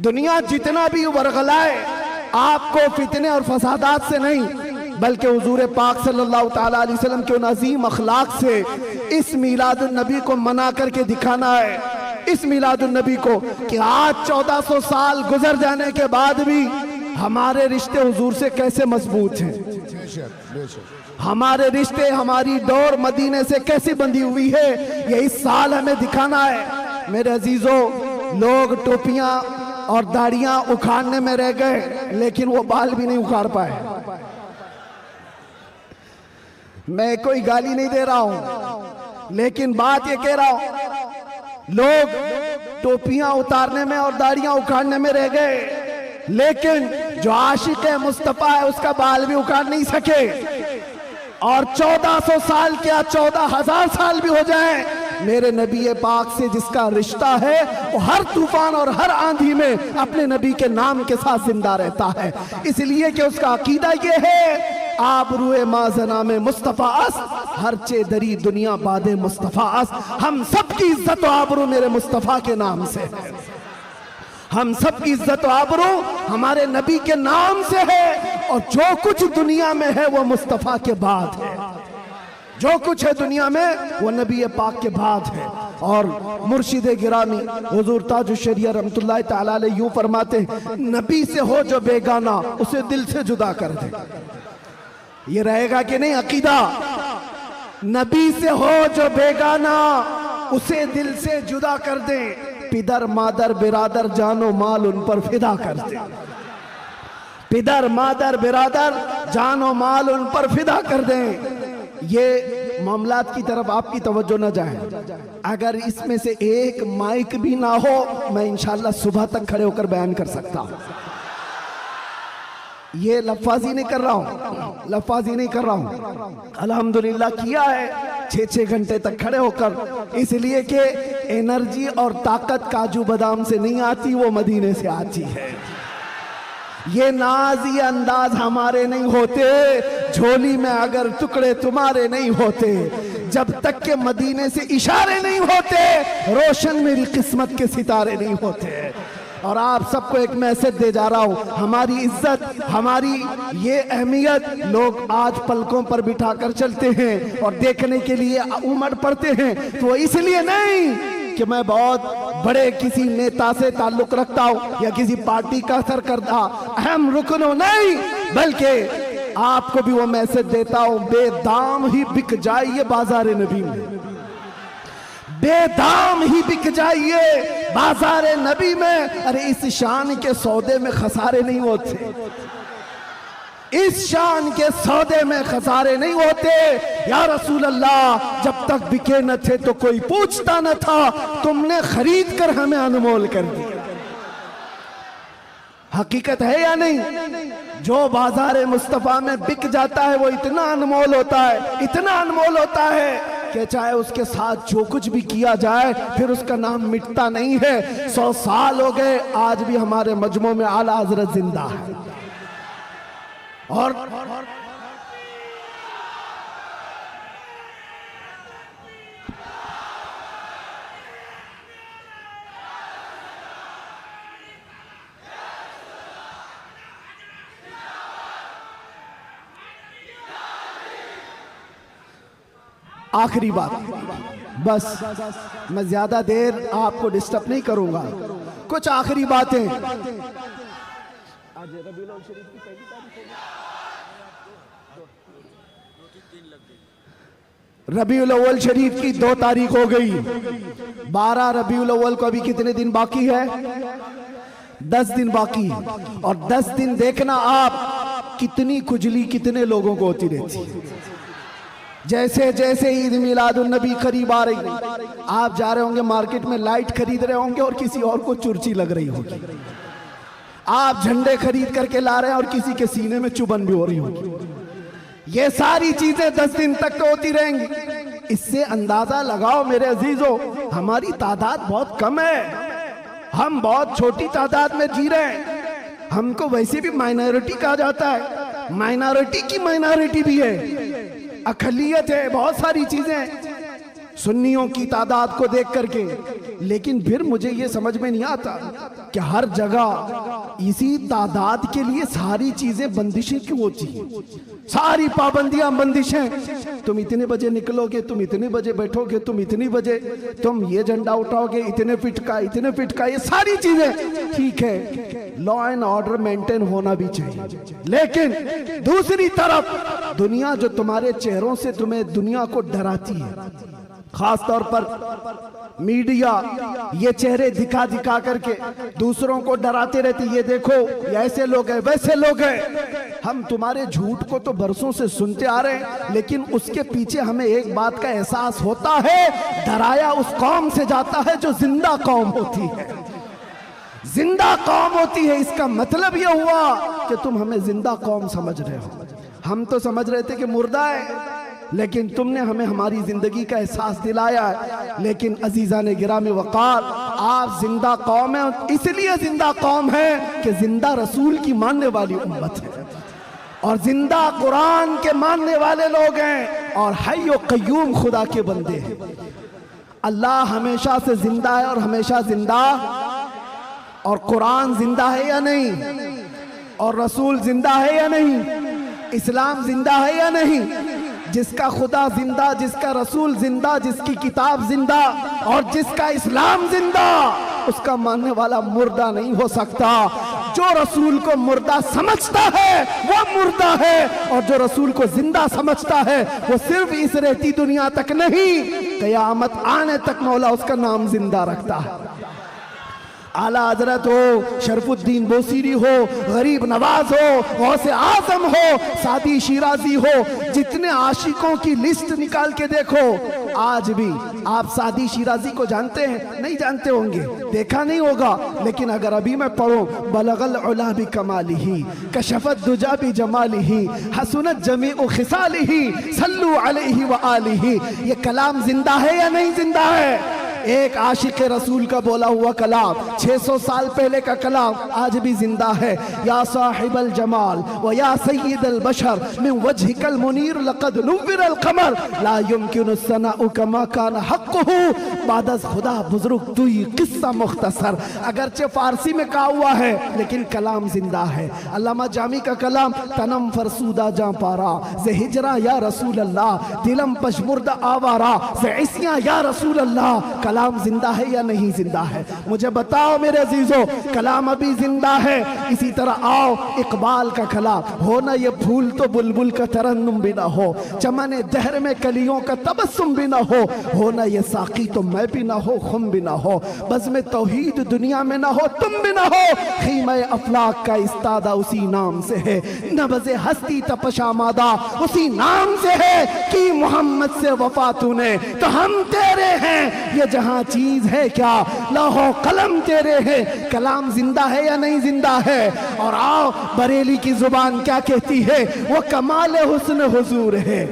D: दुनिया जितना भी वरगलाए, आपको फितने और फसादात से नहीं, बल्कि हुजूर पाक सल्लल्लाहु ताला अलैहि वसल्लम के उन अजीम अखलाक से इस मिलादुन नबी को मना करके दिखाना है। इस मिलादुन नबी को कि आज 1400 साल गुजर जाने के बाद भी हमारे रिश्ते हुजूर से कैसे मजबूत हैं, हमारे रिश्ते, हमारी डोर मदीने से कैसी बंधी हुई है, ये इस साल हमें दिखाना है। मेरे अजीजों, लोग टोपियां और दाढ़ियां उखाड़ने में रह गए, लेकिन वो बाल भी नहीं उखाड़ पाए। मैं कोई गाली नहीं दे रहा हूं, लेकिन बात ये कह रहा हूं, लोग टोपियां उतारने में और दाढ़ियां उखाड़ने में रह गए, लेकिन जो आशिक मुस्तफा है उसका बाल भी उखाड़ नहीं सके। और 1400 साल क्या 14,000 साल भी हो जाए, मेरे नबी पाक से जिसका रिश्ता है वो हर तूफान और हर आंधी में अपने नबी के नाम के साथ जिंदा रहता है, इसलिए कि उसका अकीदा ये है आबरूए माजना में मुस्तफ़ा अस, हर चे दरी दुनिया बादे मुस्तफ़ा अस। हम सब की इज्जत और आबरू मेरे मुस्तफ़ा के नाम से है, हम सब की इज्जत और आबरू हमारे नबी के नाम से है, और जो कुछ दुनिया में है वो मुस्तफ़ा के बाद है, जो कुछ है दुनिया में वो नबी पाक के बाद है। और मुर्शिद गिरामी हुजूर ताजुश शरिया रहमतुल्लाह तआला अलैह यूं फरमाते हैं, नबी से हो जो बेगाना उसे दिल से जुदा कर दे। ये रहेगा कि नहीं अकीदा? नबी से हो जो बेगाना उसे दिल से जुदा कर दे, पिदर मादर बिरादर जानो माल उन पर फिदा कर दे, पिदर मादर बिरादर जानो माल उन पर फिदा कर दें। ये मामलात की तरफ आपकी तवज्जो न जाए, अगर इसमें से एक माइक भी ना हो मैं इंशाल्लाह सुबह तक खड़े होकर बयान कर सकता हूं। ये लफ्फाजी नहीं कर रहा हूं, लफ्फाजी नहीं कर रहा हूं, अल्हम्दुलिल्लाह किया है 6-6 घंटे तक खड़े होकर, इसलिए कि एनर्जी और ताकत काजू बादाम से नहीं आती, वो मदीने से आती है। ये नाज ये अंदाज हमारे नहीं होते, झोली में अगर टुकड़े तुम्हारे नहीं होते, जब तक के मदीने से इशारे नहीं होते, रोशन मेरी किस्मत के सितारे नहीं होते। और आप सबको एक मैसेज दे जा रहा हूं, हमारी इज्जत, हमारी ये अहमियत लोग आज पलकों पर बिठा कर चलते हैं और देखने के लिए उमड़ पड़ते हैं, तो इसलिए नहीं कि मैं बहुत बड़े किसी नेता से ताल्लुक रखता हूं या किसी पार्टी का सरकर्दा अहम रुकन हो, नहीं, बल्कि आपको भी वो मैसेज देता हूं, बेदाम ही बिक जाइए बाजार नबी में, बेदाम ही बिक जाइए बाजार नबी में। अरे इस शान के सौदे में खसारे नहीं होते, इस शान के सौदे में खसारे नहीं होते। या रसूल अल्लाह, जब तक बिके न थे तो कोई पूछता न था, तुमने खरीद कर हमें अनमोल कर दिया। हकीकत है या नहीं? जो बाजार मुस्तफा में बिक जाता है वो इतना अनमोल होता है, इतना अनमोल होता है कि चाहे उसके साथ जो कुछ भी किया जाए फिर उसका नाम मिटता नहीं है। 100 साल हो गए, आज भी हमारे मजमू में आला हजरत जिंदा है। और आखिरी बात, बस मैं ज्यादा देर आपको डिस्टर्ब नहीं करूंगा, कुछ आखिरी बातें। रबीउल अव्वल शरीफ की 2 तारीख हो गई, 12 रबीउल अव्वल को अभी कितने दिन बाकी है? 10 दिन बाकी है। और 10 दिन देखना आप कितनी खुजली कितने लोगों को होती रहती। जैसे जैसे ईद मिलादुन नबी करीब आ रही, आप जा रहे होंगे मार्केट में, लाइट खरीद रहे होंगे और किसी और को चुर्ची लग रही होगी। आप झंडे खरीद करके ला रहे हैं और किसी के सीने में चुभन भी हो रही होगी। ये सारी चीजें 10 दिन तक तो होती रहेंगी। इससे अंदाजा लगाओ मेरे अजीजों, हमारी तादाद बहुत कम है, हम बहुत छोटी तादाद में जी रहे हैं। हमको वैसे भी माइनॉरिटी कहा जाता है, माइनॉरिटी की माइनॉरिटी भी है, अकलियत है, बहुत सारी चीजें सुन्नियों की तादाद को देख करके। लेकिन फिर मुझे ये समझ में नहीं आता कि हर जगह इसी तादाद के लिए सारी चीजें बंदिशें क्यों होती हैं, सारी पाबंदियां बंदिशें। तुम इतने बजे निकलोगे, तुम इतने बजे बैठोगे, तुम इतनी बजे तुम ये झंडा उठाओगे, इतने फिट का, इतने फिट का, ये सारी चीजें ठीक है, लॉ एंड ऑर्डर मेंटेन होना भी चाहिए। लेकिन दूसरी तरफ दुनिया जो तुम्हारे चेहरों से तुम्हें दुनिया को डराती है, खास तौर पर मीडिया ये चेहरे दिखा दिखा करके दूसरों को डराते रहती, ये देखो ये ऐसे लोग हैं, वैसे लोग हैं। हम तुम्हारे झूठ को तो बरसों से सुनते आ रहे हैं, लेकिन उसके पीछे हमें एक बात का एहसास होता है, डराया उस कौम से जाता है जो जिंदा कौम होती है, जिंदा कौम होती है। इसका मतलब यह हुआ कि तुम हमें जिंदा कौम समझ रहे हो, हम तो समझ रहे थे कि मुर्दा है। लेकिन तुमने हमें हमारी जिंदगी का एहसास दिलाया है। लेकिन अजीजा ने गिरामी वक़ार, आप जिंदा कौम है, इसलिए जिंदा कौम है कि जिंदा रसूल की मानने वाली उम्मत है और जिंदा कुरान के मानने वाले लोग हैं और हय्य व क़य्यूम खुदा के बंदे हैं। अल्लाह हमेशा से जिंदा है और हमेशा जिंदा, और कुरान जिंदा है या नहीं, और रसूल जिंदा है या नहीं, इस्लाम जिंदा है या नहीं। जिसका खुदा जिंदा, जिसका रसूल जिंदा, जिसकी किताब जिंदा और जिसका इस्लाम जिंदा, उसका मानने वाला मुर्दा नहीं हो सकता। जो रसूल को मुर्दा समझता है वो मुर्दा है, और जो रसूल को जिंदा समझता है वो सिर्फ इस रहती दुनिया तक नहीं, क़यामत आने तक मौला उसका नाम जिंदा रखता है। आला हजरत हो, शरफुद्दीन बोसीरी हो, गरीब नवाज हो, गौसे आजम हो, सादी शिराजी हो, जितने आशिकों की लिस्ट निकाल के देखो, आज भी आप सादी शिराजी को जानते हैं? नहीं जानते होंगे, देखा नहीं होगा, लेकिन अगर अभी मैं पढ़ूं, बलगल उला भी कमालिही, कशफत दुजा भी जमालिही, हसनत जमीउ खिसालिही, सल्लु अलैहि व आलिही। ये कलाम जिंदा है या नहीं जिंदा है? एक आशिक रसूल का बोला हुआ कलाम, 600 साल पहले का कलाम आज भी जिंदा है। या साहिबल जमाल व या सय्यदल बशर मिन वजहिकल मुनीर लक़द नुव्विरल क़मर ला युमकिनु सनाउ कमा कान हक़्क़ुहु बादस खुदा बुजुर्ग तुई किस्सा मुख्तसर। अगरचे फारसी में कहा हुआ है लेकिन कलाम जिंदा है। अल्लामा जामी का कलाम, तनम फरसूदा जा पारा जे हिजरा या रसूल अल्लाह, दिलम पशमुर्दा आवारा जे इस्या या रसूल अल्लाह। कलाम जिंदा है या नहीं जिंदा है? मुझे बताओ मेरे अजीजों, कलाम अभी जिंदा है। इसी तरह आओ इकबाल का कलाम, हो ना ये फूल तो बुलबुल का तरन्नुम भी ना हो, चमने दहर में कलियों का तबस्सुम भी ना हो ना ये साकी तो मैं भी ना हो, खुम भी ना हो, बस में तौहीद दुनिया में ना हो, तुम भी ना हो। खीमा अफलाक का इस्तादा उसी नाम से है, नबज़े हस्ती तपशामादा उसी नाम से है कि मोहम्मद से वफा तूने तो हम तेरे हैं। ये जहां चीज है क्या, लौहो कलम तेरे हैं। कलाम जिंदा है या नहीं जिंदा है? और आओ बरेली की जुबान क्या कहती है, वो कमाल हुस्न हुजूर है,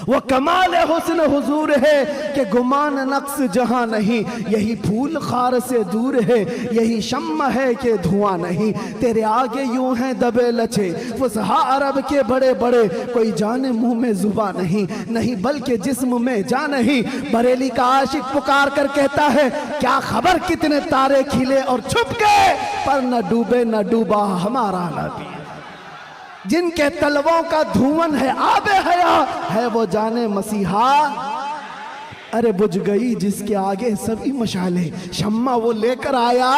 D: वो कमाल हुस्न हुजूर है कि गुमान नक्स जहां नहीं, यही फूल खार से दूर है, यही शम्मा है कि धुआं नहीं। तेरे आगे यूं हैं दबे लचे फुसहा अरब के बड़े बड़े, कोई जाने मुंह में जुबा नहीं, नहीं बल्कि जिस्म में जा नहीं। बरेली का आशिक पुकार कर कहता है, क्या खबर कितने तारे खिले और छुप गए, पर न डूबे न डूबा हमारा नबी। जिनके तलवों का धुआं है आबे हया, है वो जाने मसीहा। अरे बुझ गई जिसके आगे सभी मशाले, शम्मा वो लेकर आया।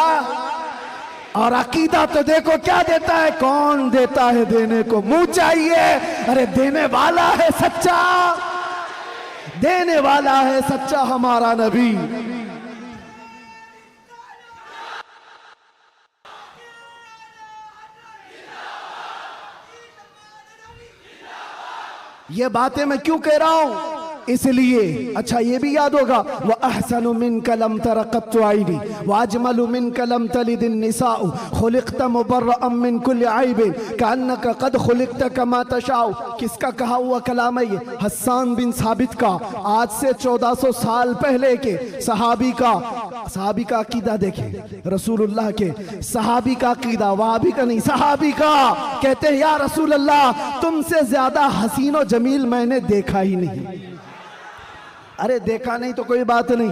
D: और अकीदा तो देखो क्या देता है, कौन देता है देने को मुंह चाहिए। अरे देने वाला है सच्चा, देने वाला है सच्चा हमारा नबी। ये बातें मैं क्यों कह रहा हूं, इसलिए अच्छा ये भी याद होगा, व अहसनु मिन कलम तरक़त आइनी व अजमलु मिन कलम तलिदिन निसाउ खुलिक़त मुबर्रअम मिन कुल्लि आइबिन कअन्नका क़द खुलिक़त कमा तशाउ। किसका कहा हुआ कलाम है ये? हस्सान बिन साबित का, आज से 1400 साल पहले के सहाबी का अकीदा देखें, रसूलुल्लाह के सहाबी का अकीदा, वहाबी का नहीं, सहाबी का। कहते हैं या रसूल अल्लाह, तुमसे ज्यादा हसीन और जमील मैंने देखा ही नहीं। अरे देखा नहीं तो कोई बात नहीं,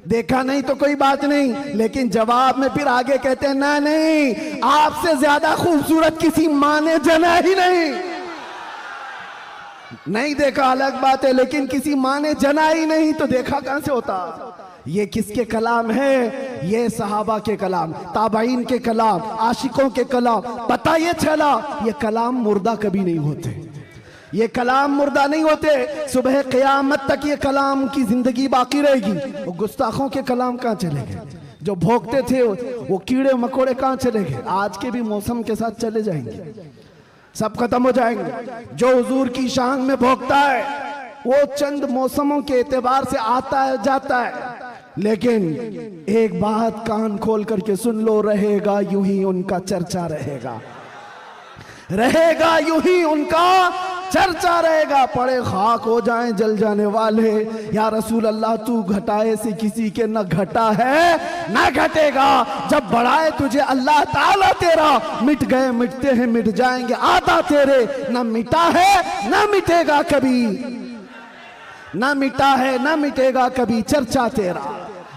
D: देखा नहीं तो कोई बात नहीं, लेकिन जवाब में फिर आगे कहते हैं ना नहीं, आपसे ज्यादा खूबसूरत किसी माँ ने जना ही नहीं। नहीं देखा अलग बात है, लेकिन किसी माँ ने जना ही नहीं तो देखा कहां से होता। ये किसके कलाम है? ये सहाबा के कलाम, ताबाइन के कलाम, आशिकों के कलाम। पता ये चला ये कलाम मुर्दा कभी नहीं होते, ये कलाम मुर्दा नहीं होते। सुबह क़यामत तक ये कलाम की जिंदगी बाकी रहेगी। वो गुस्ताखों के कलाम कहाँ चले गए? जो भोगते थे वो कीड़े मकोड़े कहाँ चले गए? आज के भी मौसम के साथ चले जाएंगे, सब खत्म हो जाएंगे। जो हुजूर की शान में भोगता है वो चंद मौसमों के एतबार से आता है जाता है, लेकिन एक बात कान खोल करके सुन लो, रहेगा यूं ही उनका चर्चा, रहेगा यूं ही उनका चर्चा रहेगा, पड़े खाक हो जाएं जल जाने वाले। या रसूल अल्लाह तू घटाए से किसी के न घटा है न घटेगा, जब बढ़ाए तुझे अल्लाह ताला तेरा, मिट गए मिटते हैं मिट जाएंगे आधा तेरे, न मिटा है न मिटेगा कभी, न मिटा है न मिटेगा कभी चर्चा तेरा।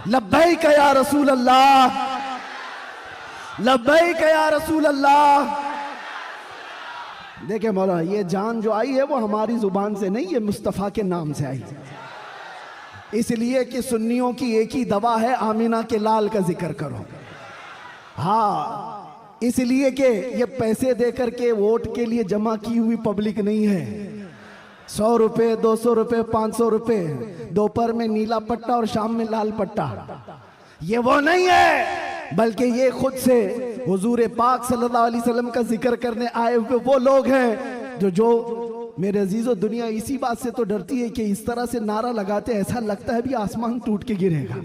D: लब्बैक या रसूल अल्लाह, लब्बैक या रसूल अल्लाह। देखे मौला, ये जान जो आई है वो हमारी जुबान से नहीं, ये मुस्तफ़ा के नाम से आई है। इसलिए कि सुन्नियों की एक ही दवा है, आमीना के लाल का जिक्र करो। हाँ, इसलिए कि ये पैसे देकर के वोट के लिए जमा की हुई पब्लिक नहीं है। 100 रुपए, 200 रुपए, 500 रुपए, दोपहर में नीला पट्टा और शाम में लाल पट्टा, ये वो नहीं है, बल्कि ये खुद से हुजूर पाक सल्लल्लाहु अलैहि वसल्लम का जिक्र करने आए हुए वो लोग हैं जो मेरे अजीजों, दुनिया इसी बात से तो डरती है कि इस तरह से नारा लगाते ऐसा लगता है भी आसमान टूट के गिरेगा।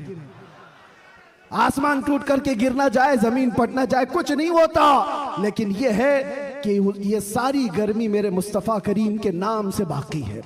D: आसमान टूट करके गिरना जाए, जमीन फटना जाए, कुछ नहीं होता। लेकिन ये है कि ये सारी गर्मी मेरे मुस्तफ़ा करीम के नाम से बाकी है।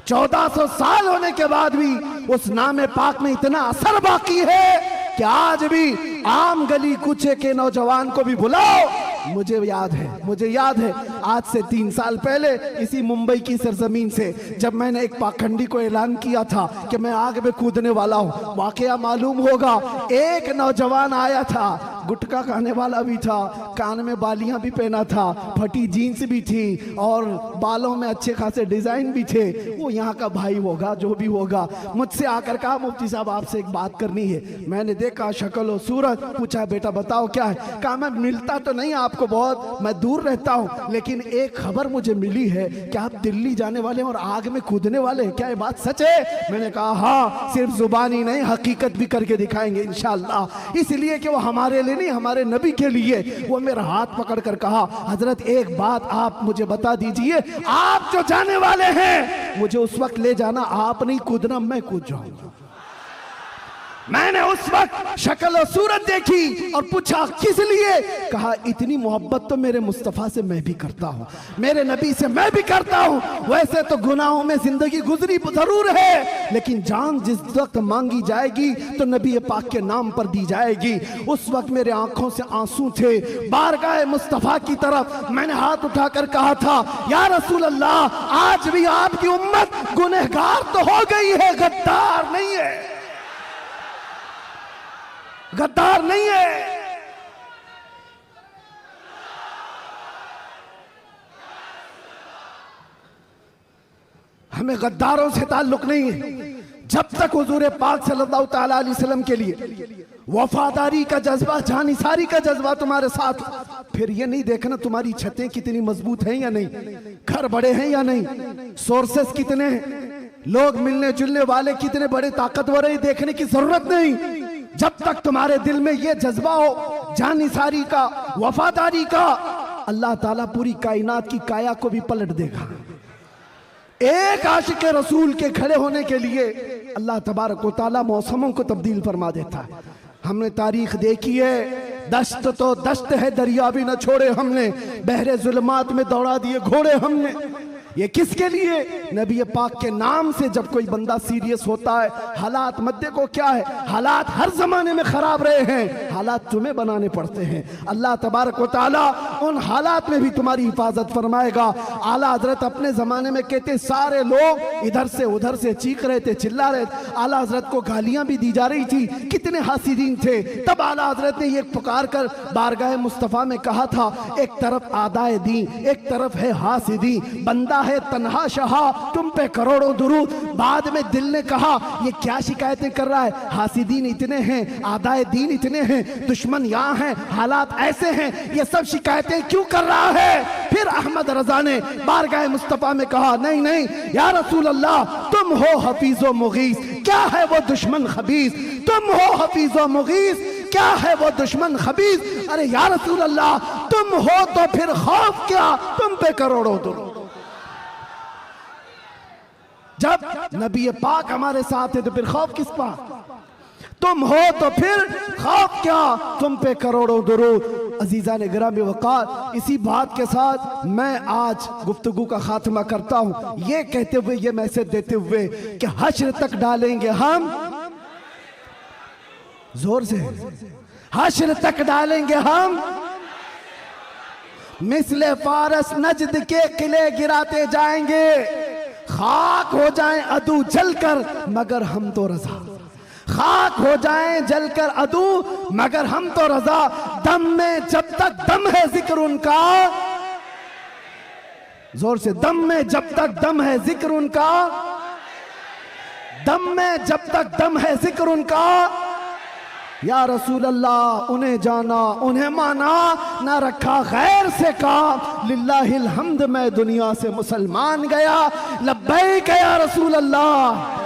D: 1400 साल होने के बाद भी उस नाम पाक में इतना असर बाकी है कि आज भी आम गली कूचे के नौजवान को भी बुलाओ। मुझे याद है आज से 3 साल पहले इसी मुंबई की सरजमीन से जब मैंने एक पाखंडी को ऐलान किया था कि मैं आग में कूदने वाला हूं, वाकया मालूम होगा एक नौजवान आया था, गुटखा खाने वाला भी था, कान में बालियां भी पहना था, फटी जीन्स भी थी और बालों में अच्छे खासे डिजाइन भी थे। वो यहाँ का भाई होगा, जो भी होगा, मुझसे आकर कहा मुफ्ती साहब आपसे एक बात करनी है। मैंने देखा शक्ल और सूरत, पूछा बेटा बताओ क्या है। कहा मैं मिलता तो नहीं आपको बहुत, मैं दूर रहता हूँ, लेकिन एक खबर मुझे मिली है कि आप दिल्ली जाने वाले हैं और आग में कूदने वाले हैं, क्या ये बात सच है? मैंने कहा हाँ, सिर्फ जुबानी नहीं हकीकत भी करके दिखाएंगे इंशाअल्लाह। इसलिए कि वो हमारे लिए नहीं, हमारे नबी के लिए। वो मेरा हाथ पकड़ कर कहा हजरत एक बात आप मुझे बता दीजिए, आप जो जाने वाले हैं मुझे उस वक्त ले जाना, आप नहीं कूदना, मैं कूद जाऊंगा। मैंने उस वक्त शक्ल और सूरत देखी और पूछा किस लिए? कहा इतनी मोहब्बत तो मेरे मुस्तफ़ा से मैं भी करता हूँ, मेरे नबी से मैं भी करता हूँ। वैसे तो गुनाहों में जिंदगी गुजरी जरूर है, लेकिन जान जिस वक्त मांगी जाएगी तो नबी पाक के नाम पर दी जाएगी। उस वक्त मेरे आंखों से आंसू थे, बारगाह मुस्तफ़ा की तरफ मैंने हाथ उठाकर कहा था या रसूल अल्लाह, आज भी आपकी उम्मत गुनहगार तो हो गई है, गद्दार नहीं है, गद्दार नहीं है। हमें गद्दारों से ताल्लुक नहीं है। जब तक हुजूर पाक सल्लल्लाहु तआला अलैहि वसल्लम के लिए वफादारी का जज्बा, जानिसारी का जज्बा तुम्हारे साथ, फिर ये नहीं देखना तुम्हारी छतें कितनी मजबूत हैं या नहीं, घर बड़े हैं या नहीं, सोर्सेस कितने हैं, लोग मिलने जुलने वाले कितने बड़े ताकतवर हैं, देखने की जरूरत नहीं। जब तक तुम्हारे दिल में ये जज्बा हो जानिसारी का, वफादारी का, अल्लाह ताला पूरी कायनात की काया को भी पलट देगा। एक आशिक रसूल के खड़े होने के लिए अल्लाह तबारक व तआला मौसमों को तब्दील फरमा देता है। हमने तारीख देखी है, दश्त तो दश्त है, दरिया भी न छोड़े हमने, बहरे जुल्मात में दौड़ा दिए घोड़े हमने। ये किसके लिए? नबी पाक के नाम से जब कोई बंदा सीरियस होता है, हालात मत देखो क्या है, हालात हर जमाने में खराब रहे हैं, हालात तुम्हें बनाने पड़ते हैं। अल्लाह तबारक व तआला उन हालात में भी तुम्हारी हिफाजत फरमाएगा। आला हजरत अपने जमाने में कहते सारे लोग इधर से उधर से चीख रहे थे, चिल्ला रहे थे, आला हजरत को गालियां भी दी जा रही थी, कितने हासिदीन थे। तब आला हजरत ने ये पुकार कर बारगाह मुस्तफ़ा में कहा था, एक तरफ आदाए दी, एक तरफ है हासिदी, बंदा है तन्हा शहा, तुम पे करोड़ों दुरूद। बाद में दिल ने कहा ये क्या शिकायतें कर रहा है, हासिदीन इतने हैं, आदाए दीन इतने हैं, दुश्मन यहाँ हैं, हालात ऐसे हैं, ये सब शिकायतें क्यों कर रहा है? फिर अहमद रजा ने बारगाह मुस्तफ़ा में कहा नहीं नहीं या रसूल अल्लाह, तुम हो हफीज़ो मुगीस, क्या है वो दुश्मन खबीस, तुम हो हफीज़ो मुगीस, क्या है वो दुश्मन खबीस। अरे या रसूल अल्लाह, तुम हो तो फिर खौफ क्या, तुम पे करोड़ों दुरूद। जब नबी पाक हमारे साथ है तो फिर खौफ किस पर? तुम हो तो फिर खौफ क्या, तुम पे करोड़ों दुरूद। अजीज़ा ने गिरामी वक़ार, इसी बात के साथ मैं आज गुफ्तगू का खात्मा करता हूँ, ये कहते हुए, ये मैसेज देते हुए कि हश्र तक डालेंगे हम, जोर से, हश्र तक डालेंगे हम, मिसले फारस नजद के किले गिराते जाएंगे, खाक हो जाएं अदू जलकर मगर हम तो रजा, खाक हो जाएं जलकर अदू मगर हम तो रजा, दम में जब तक दम है जिक्र उनका, जोर से, दम में जब तक दम है जिक्र उनका, दम में जब तक दम है जिक्र उनका, या रसूल अल्लाह उन्हें जाना उन्हें माना, ना रखा गैर से काम, लिल्लाहिल हम्द मैं दुनिया से मुसलमान गया, लब्बैक या रसूल अल्लाह।